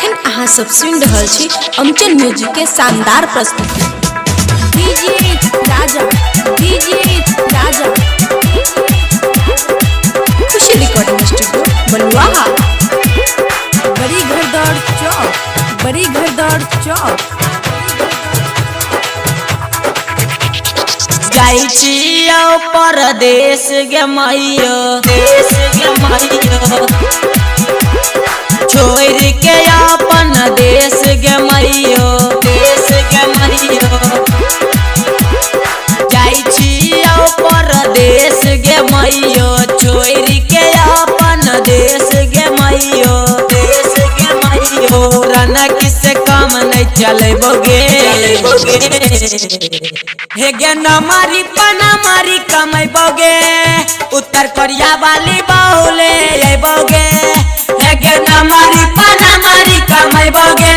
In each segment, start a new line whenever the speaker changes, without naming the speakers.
एखन अहाँ सब सुन रहल छी अमचल म्यूजिक के शानदार प्रस्तुति। डीजे राजा खुशी रिकॉर्डिंग स्टूडियो बलुआहा, बड़ी घरदौड़ चौक।
जाई छियो परदेश गे मैयो, देश गे मैयो, छोड़ के अपन देश गे मैयो, देश गे मैयो। जाई छियो परदेश गे मैयो, छोड़ के अपन देश गे मैयो, देश गे मैयो। रना किसे काम नहीं चलेबोगे, हे गे नमारी पनामारी कमेबोगे, उत्तर कोरिया वाली बहुले अइबोगे। हे गे नमारी पनामारी कमेबोगे,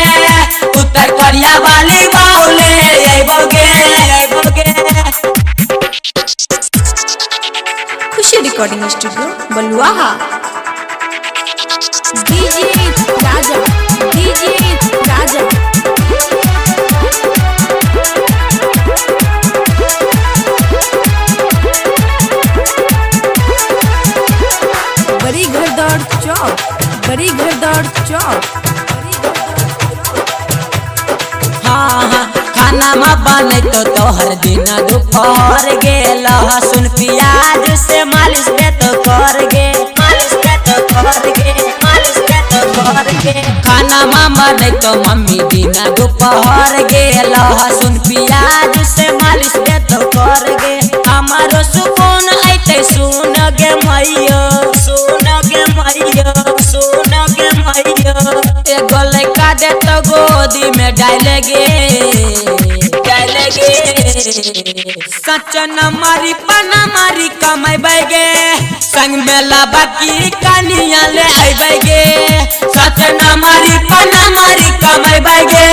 उत्तर कोरिया वाली बहुले अइबोगे।
खुशी रिकॉर्डिंग स्टूडियो बलुआहा। डीजे राजा बड़ी घरदौड़ चौक।
हाँ खाना में बने तो तोहर दिन दोपहर गे, लहसुन प्याज से मालिश दे तो कर गे, मालिश दे तो कर गे, मालिश दे तो कर गे। खाना में बने तो मम्मी दिन दोपहर गे, लहसुन प्याज से मालिश दे तो कर गे। हमारो सुकून ऐते सुन गे मैयो, सुन गे मैयो, सुन गे मैयो। एगो लड़का दे तो गोदी में डालेगे, सच न मारी पना मारी कमेबेगे, संग मेला बाकी कनिया ले अइबेगे। सच न मारी पना मारी कमेबेगे,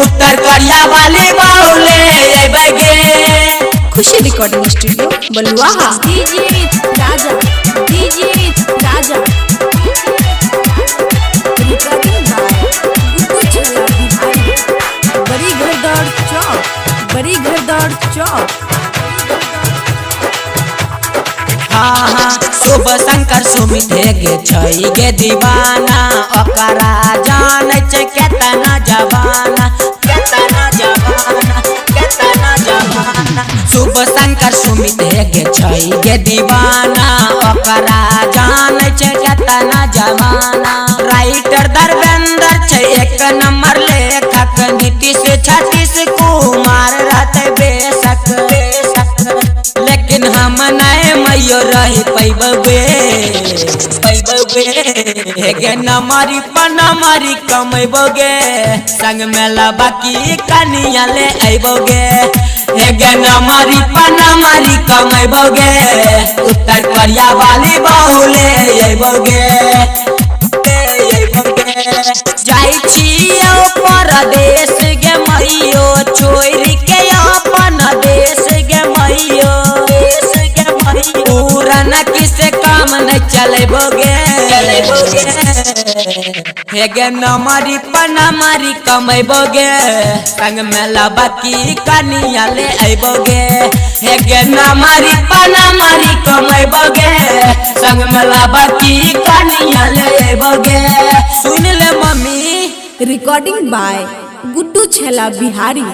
उत्तर कोरिया वाली बहुले अइबेगे।
खुशी रिकॉर्डिंग स्टूडियो बलुआहा। डीजे राजा बड़ी घरदौड़ चौक।
हाँ शुभ शंकर सुमित गे छई गे दीवाना, ओकरा जाने छै केतना जवाना, केतना जवाना, केतना जवाना। शुभ शंकर सुमित गे छई गे दीवाना, ओकरा जाने छै केतना जवाना। राइटर धर्मेंद्र छै एक नंबर लेखक, नीतीश छत्तीस कुमार रहते बेशक, लेकिन हम नहीं मैयो रही पैबे। हे गे नमारी पनामारी कमेबोगे, संग मेला बाकी कनिया ले अइबोगे। हे गे नमारी पनामारी कमेबोगे, उत्तर कोरिया वाली बहुले अइबोगे। जाई छियो परदेश गे मैयो, छोड़ के अपन देश गे मैयो, देश गे मैयो। पूरा न किसे काम नहीं चलेबोगे, हे गे नमारी पनामारी कमेबोगे, संग मेला बाकी कनिया ले अइबोगे। हे गे नमारी पनामारी कमेबोगे, संग मेला बाकी कनिया ले अइबोगे। सुन ले mummy.
Recording by Guddu Chhela Bihari.